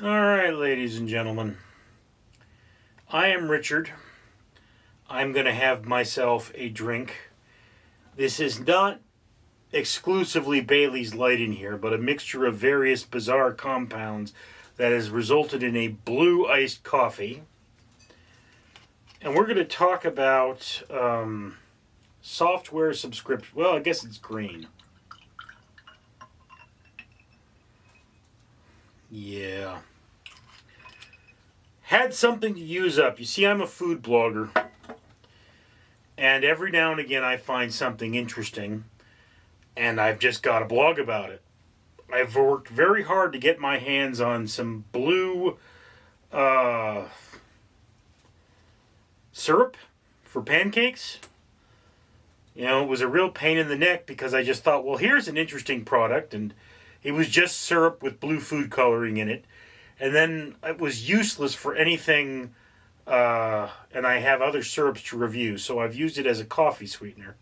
All right, ladies and gentlemen. I am Richard. I'm going to have myself a drink. This is not exclusively Bailey's Light in here, but a mixture of various bizarre compounds that has resulted in a blue iced coffee. And we're going to talk about software subscription. Well, I guess it's green. Yeah. Had something to use up. You see, I'm a food blogger. And every now and again I find something interesting. And I've just got to blog about it. I've worked very hard to get my hands on some blue syrup for pancakes. You know, it was a real pain in the neck because I just thought, well, here's an interesting product. And it was just syrup with blue food coloring in it. And then it was useless for anything, and I have other syrups to review, so I've used it as a coffee sweetener.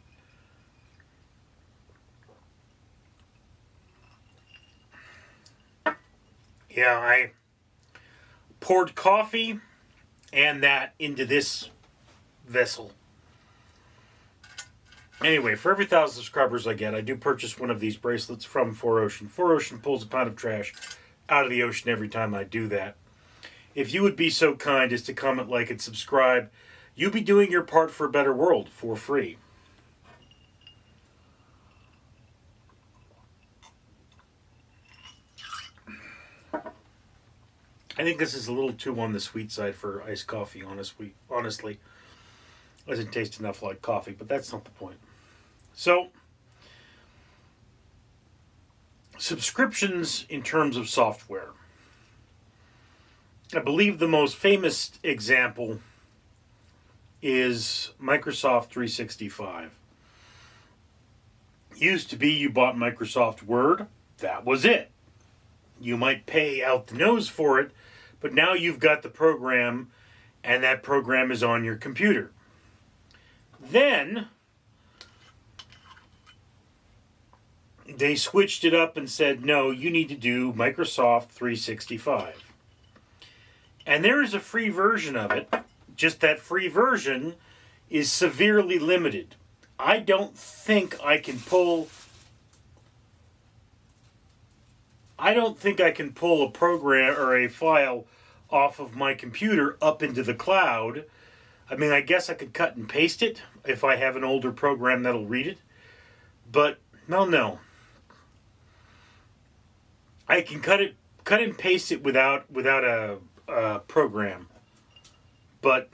Yeah, I poured coffee and that into this vessel. Anyway, for every 1,000 subscribers I get, I do purchase one of these bracelets from 4Ocean. 4Ocean pulls a pound of trash out of the ocean every time I do that. If you would be so kind as to comment, like, and subscribe, you'll be doing your part for a better world for free. I think this is a little too on the sweet side for iced coffee, honestly. It doesn't taste enough like coffee, but that's not the point. So, subscriptions in terms of software. I believe the most famous example is Microsoft 365. Used to be you bought Microsoft Word, that was it. You might pay out the nose for it, but now you've got the program, and that program is on your computer. Then they switched it up and said, no, you need to do Microsoft 365. And there is a free version of it, just that free version is severely limited. I don't think I can pull a program or a file off of my computer up into the cloud. I mean, I guess I could cut and paste it if I have an older program that'll read it. But, no. I can cut and paste it without a program. But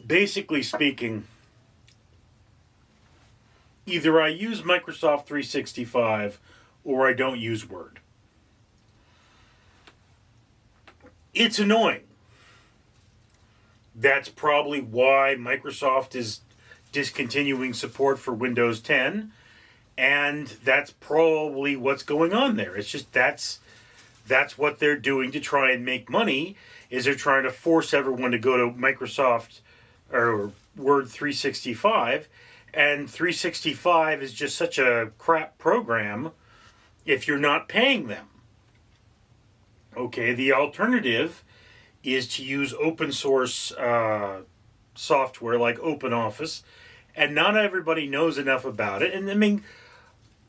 basically speaking, either I use Microsoft 365 or I don't use Word. It's annoying. That's probably why Microsoft is discontinuing support for Windows 10, and that's probably what's going on there. It's just that's what they're doing to try and make money, is they're trying to force everyone to go to Microsoft or Word 365, and 365 is just such a crap program if you're not paying them. Okay, the alternative is to use open source software like OpenOffice, and not everybody knows enough about it. And I mean,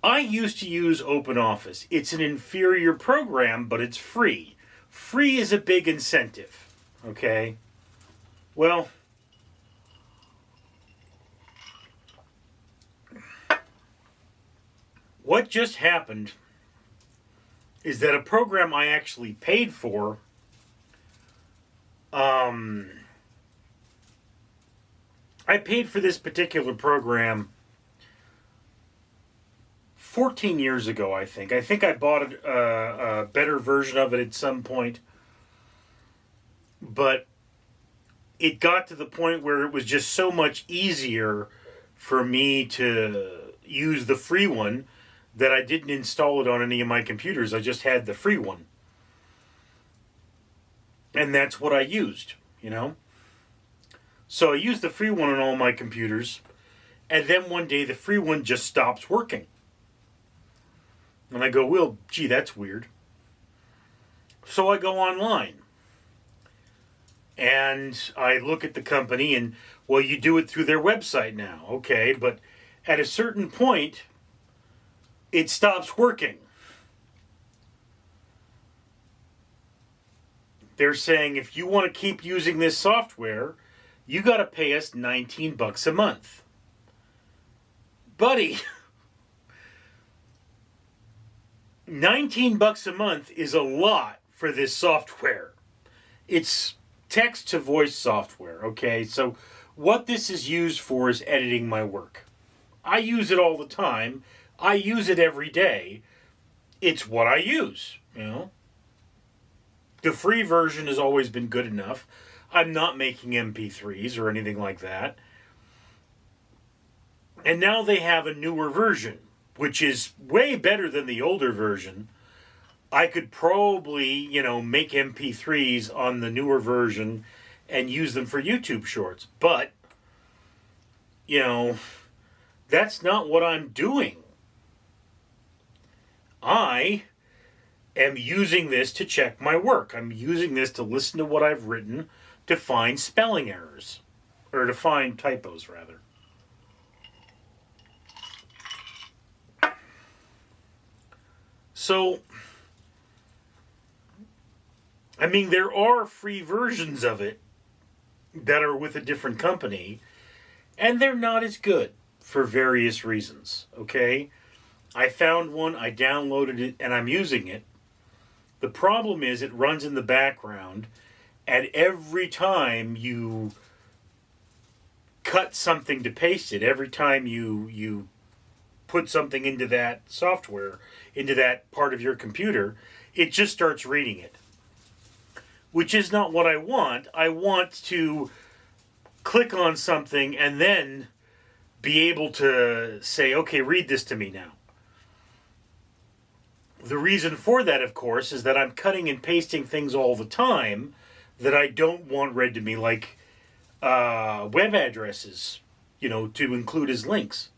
I used to use OpenOffice. It's an inferior program, but it's free. Free is a big incentive, okay? Well, what just happened is that a program I actually paid for, I paid for this particular program 14 years ago, I think. I think I bought a better version of it at some point. But it got to the point where it was just so much easier for me to use the free one that I didn't install it on any of my computers. I just had the free one. And that's what I used, you know? So I used the free one on all my computers, and then one day the free one just stops working. And I go, well, gee, that's weird. So I go online and I look at the company and, well, you do it through their website now. Okay, but at a certain point, it stops working. They're saying if you want to keep using this software, you got to pay us $19 a month. Buddy, $19 a month is a lot for this software. It's text to voice software, okay? So what this is used for is editing my work. I use it all the time. I use it every day. It's what I use, you know? The free version has always been good enough. I'm not making MP3s or anything like that. And now they have a newer version, which is way better than the older version. I could probably, make MP3s on the newer version and use them for YouTube shorts. But, that's not what I'm doing. I am using this to check my work. I'm using this to listen to what I've written to find spelling errors. Or to find typos, rather. So, there are free versions of it that are with a different company, and they're not as good for various reasons, okay? I found one, I downloaded it, and I'm using it. The problem is it runs in the background, and every time you cut something to paste it, every time you put something into that software, into that part of your computer, it just starts reading it. Which is not what I want. I want to click on something and then be able to say, okay, read this to me now. The reason for that, of course, is that I'm cutting and pasting things all the time that I don't want read to me, like web addresses, to include as links.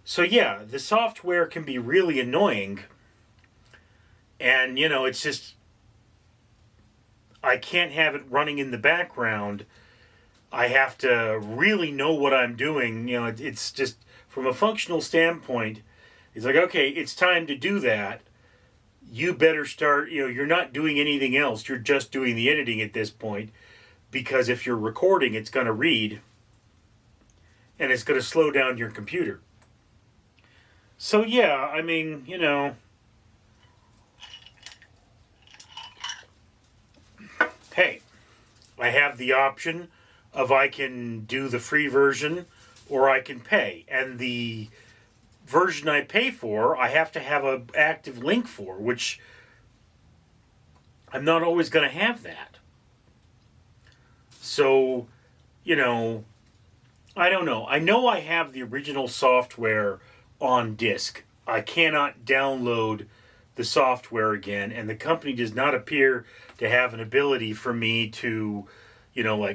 So yeah, the software can be really annoying. And, it's just, I can't have it running in the background. I have to really know what I'm doing. It's just, from a functional standpoint, it's like, okay, it's time to do that. You better start, you're not doing anything else. You're just doing the editing at this point. Because if you're recording, it's going to read. And it's going to slow down your computer. So yeah, hey, I have the option of I can do the free version or I can pay. And the version I pay for, I have to have an active link for, which I'm not always going to have that. So, I don't know. I know I have the original software on disk. I cannot download the software again, and the company does not appear to have an ability for me to,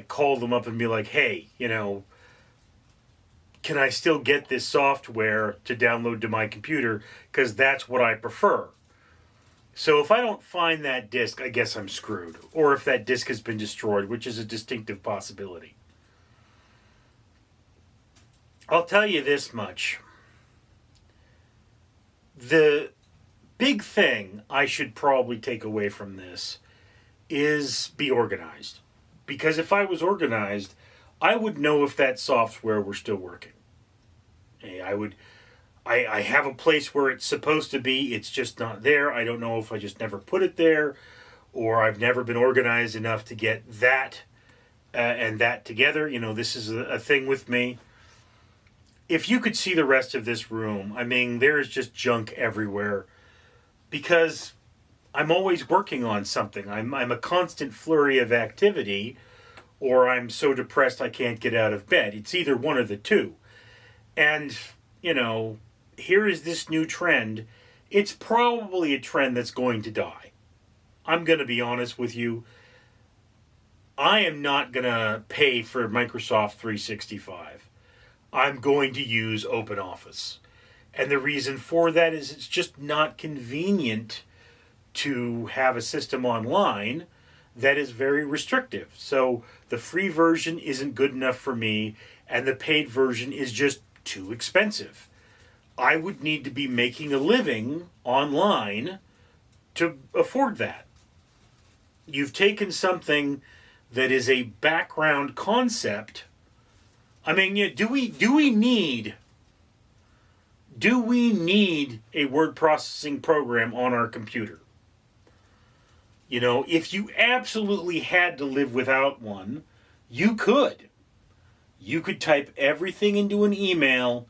call them up and be like, hey, can I still get this software to download to my computer? Because that's what I prefer. So if I don't find that disk, I guess I'm screwed. Or if that disk has been destroyed, which is a distinctive possibility. I'll tell you this much. The big thing I should probably take away from this is be organized. Because if I was organized, I would know if that software were still working. I have a place where it's supposed to be, it's just not there. I don't know if I just never put it there, or I've never been organized enough to get that and that together. This is a thing with me. If you could see the rest of this room, there is just junk everywhere. Because I'm always working on something. I'm a constant flurry of activity, or I'm so depressed I can't get out of bed. It's either one of the two. And, here is this new trend. It's probably a trend that's going to die. I'm going to be honest with you. I am not going to pay for Microsoft 365. I'm going to use OpenOffice. And the reason for that is it's just not convenient to have a system online that is very restrictive. So the free version isn't good enough for me, and the paid version is just too expensive. I would need to be making a living online to afford that. You've taken something that is a background concept. I mean, do we need a word processing program on our computer? You know, if you absolutely had to live without one, you could. You could type everything into an email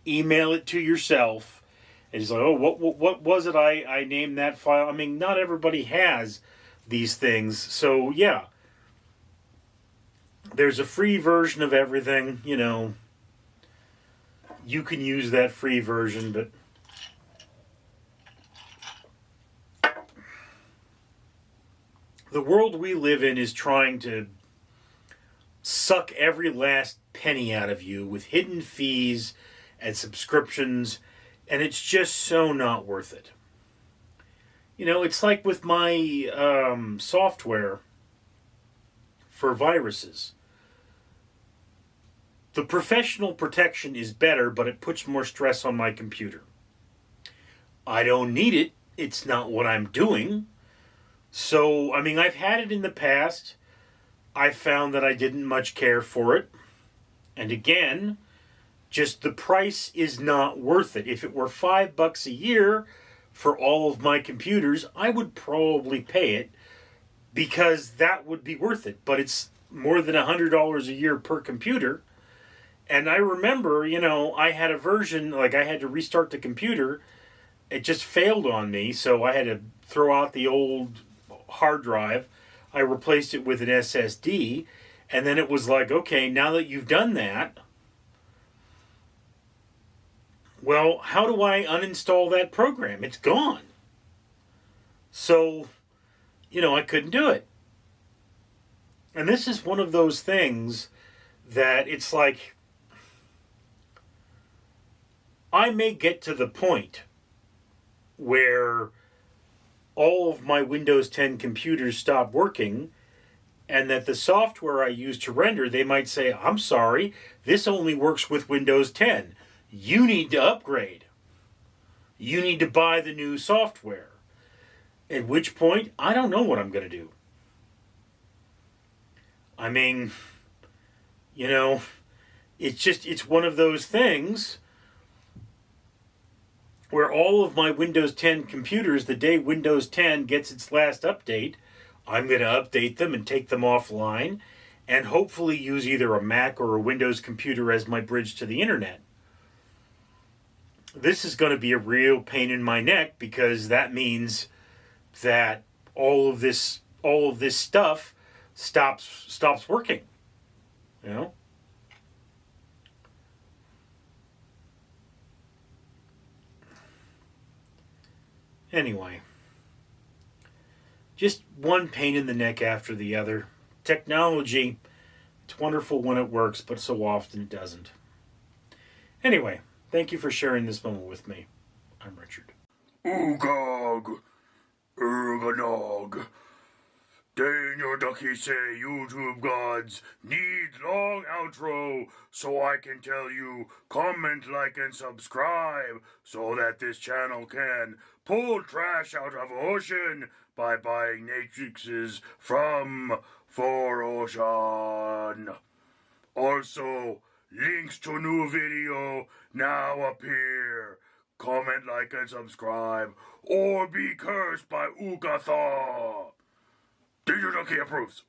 it to yourself, and it's like, oh, what was it I named that file? I mean, not everybody has these things, so yeah. There's a free version of everything, you know. You can use that free version, but the world we live in is trying to suck every last penny out of you with hidden fees and subscriptions, and it's just so not worth it. You know, it's like with my software for viruses. The professional protection is better, but it puts more stress on my computer. I don't need it. It's not what I'm doing. So, I mean, I've had it in the past. I found that I didn't much care for it. And again, just the price is not worth it. If it were $5 a year for all of my computers, I would probably pay it because that would be worth it. But it's more than $100 a year per computer. And I remember, you know, I had a version, like I had to restart the computer. It just failed on me, so I had to throw out the old hard drive. I replaced it with an SSD, and then it was like, okay, now that you've done that, well, how do I uninstall that program? It's gone. So, you know, I couldn't do it. And this is one of those things that it's like, I may get to the point where all of my Windows 10 computers stop working, and that the software I use to render, they might say, I'm sorry, this only works with Windows 10. You need to upgrade. You need to buy the new software. At which point, I don't know what I'm going to do. I mean, you know, it's one of those things where all of my Windows 10 computers, the day Windows 10 gets its last update, I'm going to update them and take them offline and hopefully use either a Mac or a Windows computer as my bridge to the internet. This is going to be a real pain in my neck because that means that all of this stuff stops working. You know? Anyway, just one pain in the neck after the other. Technology, it's wonderful when it works, but so often it doesn't. Anyway, thank you for sharing this moment with me. I'm Richard. Oogog, ergonog. Daniel Ducky say YouTube gods need long outro so I can tell you comment, like, and subscribe so that this channel can pull trash out of ocean by buying matrices from For Ocean. Also, links to new video now appear. Comment, like, and subscribe or be cursed by Ugatha. Danger Ducky approves.